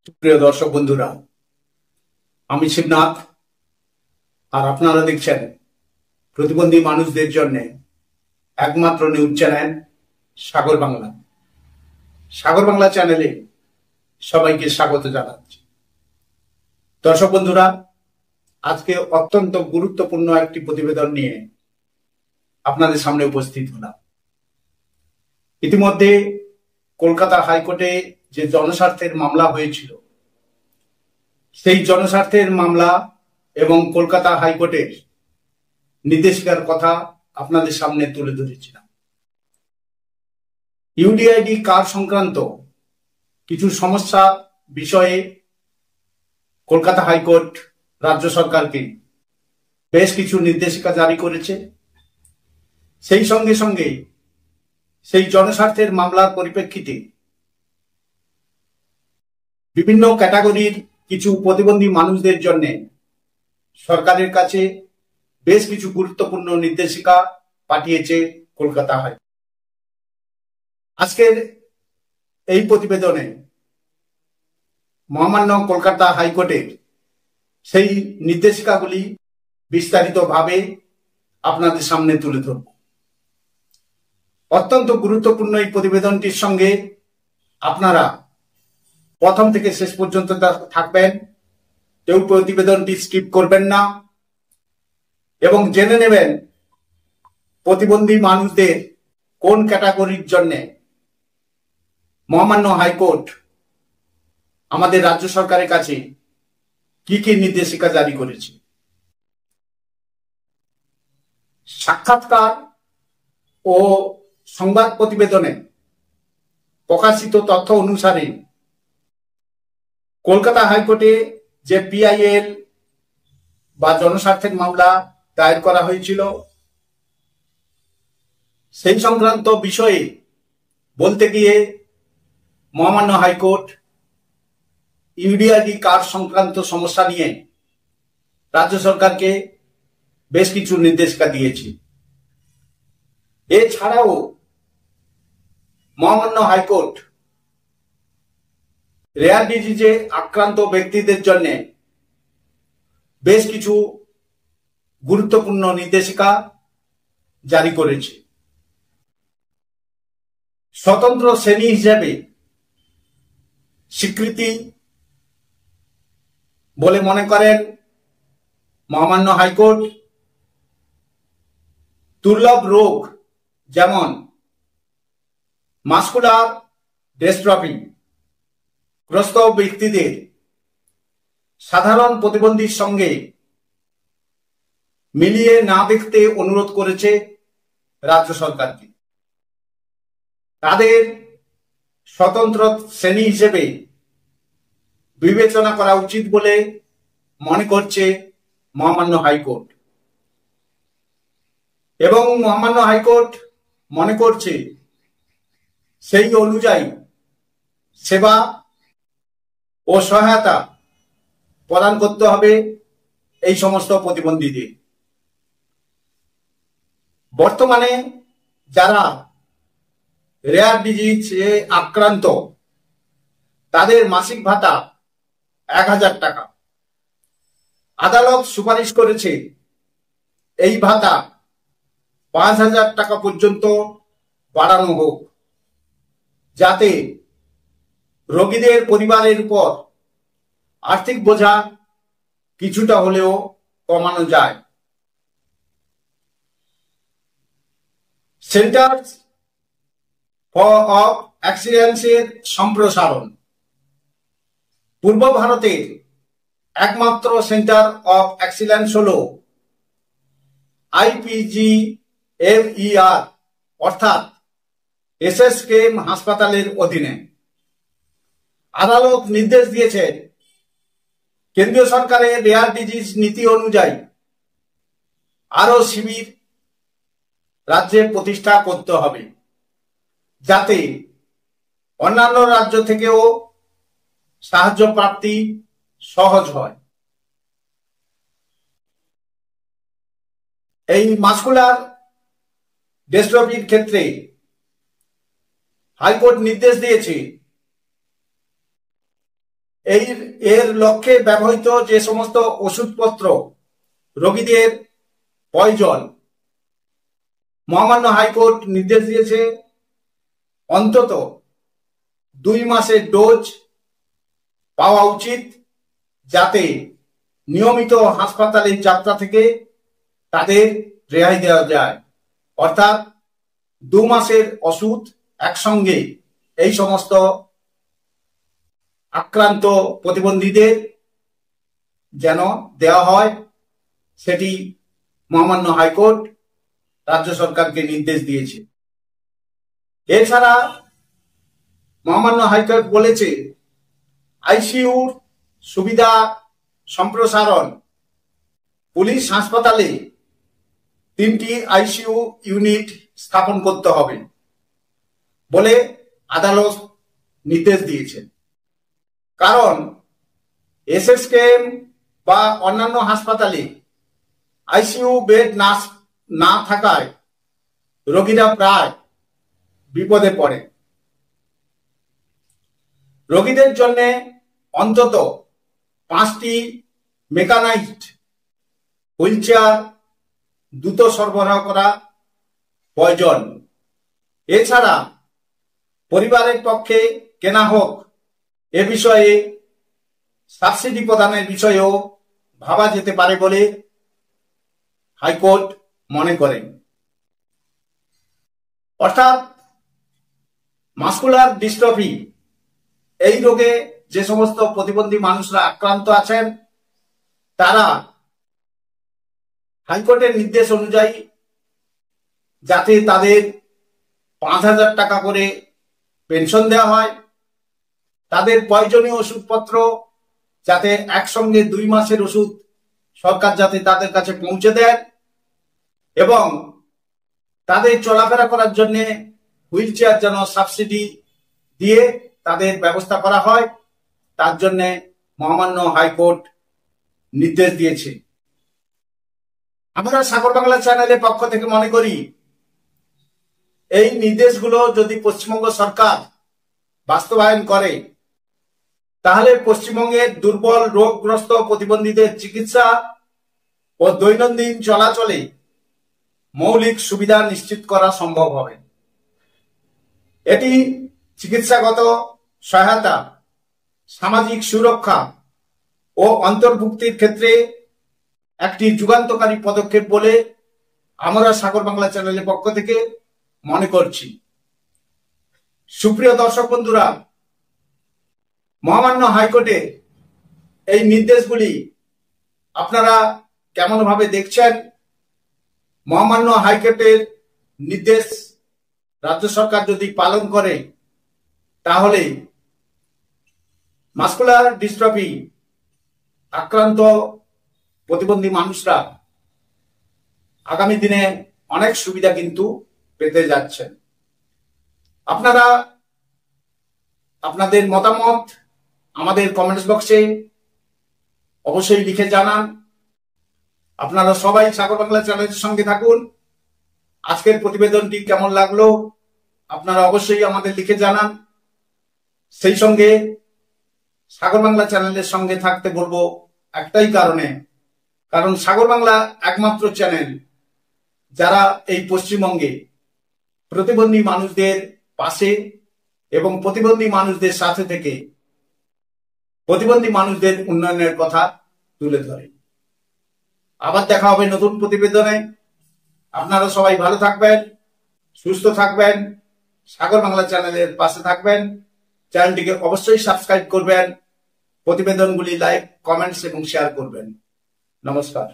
প্রিয় দর্শক বন্ধুরা, আমি শিবনাথ আর আপনারা দেখছেন প্রতিবন্ধী মানুষদের জন্য একমাত্র নিউজ চ্যানেল সাগর বাংলা। সাগর বাংলা চ্যানেলে সবাইকে স্বাগত জানাচ্ছি। দর্শক বন্ধুরা, আজকে অত্যন্ত গুরুত্বপূর্ণ একটি প্রতিবেদন নিয়ে আপনাদের সামনে উপস্থিত হলাম। ইতিমধ্যে কলকাতা হাইকোর্টে যে জনস্বার্থের মামলা হয়েছিল, সেই জনস্বার্থের মামলা এবং কলকাতা হাইকোর্টের নির্দেশিকার কথা আপনাদের সামনে তুলে ধরেছিলাম। ইউডিআইডি কার্ড সংক্রান্ত কিছু সমস্যা বিষয়ে কলকাতা হাইকোর্ট রাজ্য সরকারকে বেশ কিছু নির্দেশিকা জারি করেছে। সেই সঙ্গে সঙ্গে সেই জনস্বার্থের মামলার পরিপ্রেক্ষিতে বিভিন্ন ক্যাটাগরির কিছু প্রতিবন্ধী মানুষদের জন্য সরকারের কাছে বেশ কিছু গুরুত্বপূর্ণ নির্দেশিকা পাঠিয়েছে কলকাতা হাইকোর্ট। আজকের এই প্রতিবেদনে মহামান্য কলকাতা হাইকোর্টের সেই নির্দেশিকাগুলি বিস্তারিতভাবে আপনাদের সামনে তুলে ধরব। অত্যন্ত গুরুত্বপূর্ণ এই প্রতিবেদনটির সঙ্গে আপনারা প্রথম থেকে শেষ পর্যন্ত থাকবেন, কেউ প্রতিবেদনটি স্কিপ করবেন না এবং জেনে নেবেন প্রতিবন্ধী মানুষদের কোন ক্যাটাগরির জন্য মহামান্য হাইকোর্ট আমাদের রাজ্য সরকারের কাছে কি কি নির্দেশিকা জারি করেছে। সাক্ষাৎকার ও সংবাদ প্রতিবেদনে প্রকাশিত তথ্য অনুসারে কলকাতা হাইকোর্টে যে পিআইএল বা জনস্বার্থের মামলা দায়ের করা হয়েছিল, সেই সংক্রান্ত বিষয়ে বলতে গিয়ে মহামান্য হাইকোর্ট ইউডিআইডি কার্ড সংক্রান্ত সমস্যা নিয়ে রাজ্য সরকারকে বেশ কিছু নির্দেশিকা দিয়েছে। এছাড়াও মহামান্য হাইকোর্ট রেয়ার ডিজিজে আক্রান্ত ব্যক্তিদের জন্য বেশ কিছু গুরুত্বপূর্ণ নির্দেশিকা জারি করেছে। স্বতন্ত্র শ্রেণী হিসেবে স্বীকৃতি বলে মনে করেন মহামান্য হাইকোর্ট দুর্লভ রোগ যেমন মাস্কুলার ডিস্ট্রফি গ্রস্ত ব্যক্তিদের সাধারণ প্রতিবন্ধীর সঙ্গে মিলিয়ে না দেখতে অনুরোধ করেছে রাজ্য সরকারকে। তাদের স্বতন্ত্র শ্রেণী হিসেবে বিবেচনা করা উচিত বলে মনে করছে মহামান্য হাইকোর্ট এবং মহামান্য হাইকোর্ট মনে করছে সেই অনুযায়ী সেবা ও সহায়তা প্রদান করতে হবে এই সমস্ত প্রতিবন্ধীদের। বর্তমানে যারা রেয়ার ডিজিজে আক্রান্ত তাদের মাসিক ভাতা 1000 টাকা। আদালত সুপারিশ করেছে এই ভাতা 5000 টাকা পর্যন্ত বাড়ানো হোক, যাতে রোগীদের পরিবারের উপর আর্থিক বোঝা কিছুটা হলেও কমানো যায়। সেন্টার অফ এক্সিলেন্সের সম্প্রসারণ। পূর্ব ভারতের একমাত্র সেন্টার অফ এক্সিলেন্স হল IPGMER অর্থাৎ SSKM হাসপাতালের অধীনে। আদালত নির্দেশ দিয়েছে কেন্দ্রীয় সরকারের রেয়ার ডিজিজ নীতি অনুযায়ী আরো শিবির রাজ্যে প্রতিষ্ঠা করতে হবে, যাতে অন্যান্য রাজ্য থেকেও সাহায্য প্রাপ্তি সহজ হয়। এই মাস্কুলার ডিস্ট্রফির ক্ষেত্রে হাইকোর্ট নির্দেশ দিয়েছে এই এর লক্ষ্যে ব্যবহৃত যে সমস্ত ওষুধপত্র রোগীদের প্রয়োজন, মহামান্য হাইকোর্ট নির্দেশ দিয়েছে অন্তত 2 মাসের ডোজ পাওয়া উচিত, যাতে নিয়মিত হাসপাতালের যাত্রা থেকে তাদের রেহাই দেওয়া যায়। অর্থাৎ 2 মাসের ওষুধ একসঙ্গে এই সমস্ত আক্রান্ত প্রতিবন্ধীদের যেন দেওয়া হয়, সেটি মহামান্য হাইকোর্ট রাজ্য সরকারকে নির্দেশ দিয়েছে। এছাড়া মহামান্য হাইকোর্ট বলেছে আইসিইউর সুবিধা সম্প্রসারণ, পুলিশ হাসপাতালে 3টি আইসিইউ ইউনিট স্থাপন করতে হবে বলে আদালত নির্দেশ দিয়েছে। কারণ এসএসকেএম বা অন্যান্য হাসপাতালে আইসিইউ বেড না থাকায় রোগীরা প্রায় বিপদে পড়ে। রোগীদের জন্য অন্তত 5টি মেকানাইজড হুইলচেয়ার দ্রুত সরবরাহ করা প্রয়োজন। এছাড়া পরিবারের পক্ষে কেনা হোক, এ বিষয়ে সাবসিডি প্রদানের বিষয়েও ভাবা যেতে পারে বলে হাইকোর্ট মনে করেন। অর্থাৎ মাসকুলার ডিস্ট্রফি এই রোগে যে সমস্ত প্রতিবন্ধী মানুষরা আক্রান্ত আছেন, তারা হাইকোর্টের নির্দেশ অনুযায়ী যাতে তাদের 5,000 টাকা করে পেনশন দেওয়া হয়, তাদের প্রয়োজনীয় ওষুধপত্র যাতে একসঙ্গে 2 মাসের ওষুধ সরকার যাতে তাদের কাছে পৌঁছে দেয়, এবং তাদের চলাফেরা করার জন্য হুইল চেয়ার যেন সাবসিডি দিয়ে তাদের ব্যবস্থা করা হয়, তার জন্য মহামান্য হাইকোর্ট নির্দেশ দিয়েছে। আমরা সাগর বাংলা চ্যানেলের পক্ষ থেকে মনে করি এই নির্দেশগুলো যদি পশ্চিমবঙ্গ সরকার বাস্তবায়ন করে, তাহলে পশ্চিমবঙ্গের দুর্বল রোগগ্রস্ত প্রতিবন্ধীদের চিকিৎসা ও দৈনন্দিন চলাচলে মৌলিক সুবিধা নিশ্চিত করা সম্ভব হবে। এটি চিকিৎসাগত সহায়তা, সামাজিক সুরক্ষা ও অন্তর্ভুক্তির ক্ষেত্রে একটি যুগান্তকারী পদক্ষেপ বলে আমরা সাগর বাংলা চ্যানেলের পক্ষ থেকে মনে করছি। সুপ্রিয় দর্শক বন্ধুরা, মহামান্য হাইকোর্টে এই নির্দেশগুলি আপনারা কেমন ভাবে দেখছেন? মহামান্য হাইকোর্টের নির্দেশ রাজ্য সরকার যদি পালন করে, তাহলে মাসকুলার ডিস্ট্রফি আক্রান্ত প্রতিবন্ধী মানুষরা আগামী দিনে অনেক সুবিধা কিন্তু পেতে যাচ্ছেন। আপনারা আপনাদের মতামত আমাদের কমেন্টস বক্সে অবশ্যই লিখে জানান। আপনারা সবাই সাগর বাংলা চ্যানেলের সঙ্গে থাকুন। আজকের প্রতিবেদনটি কেমন লাগলো আপনারা অবশ্যই আমাদের লিখে জানান। সেই সঙ্গে সাগর বাংলা চ্যানেলের সঙ্গে থাকতে বলবো একটাই কারণ সাগর বাংলা একমাত্র চ্যানেল যারা এই পশ্চিমবঙ্গে প্রতিবন্ধী মানুষদের পাশে এবং প্রতিবন্ধী মানুষদের সাথে থেকে প্রতিবন্ধী মানুষদের উন্নয়নের কথা তুলে ধরে। আবার দেখা হবে নতুন প্রতিবেদনে। আপনারা সবাই ভালো থাকবেন, সুস্থ থাকবেন, সাগর বাংলা চ্যানেলের পাশে থাকবেন। চ্যানেলটিকে অবশ্যই সাবস্ক্রাইব করবেন, প্রতিবেদনগুলি লাইক, কমেন্টস এবং শেয়ার করবেন। নমস্কার।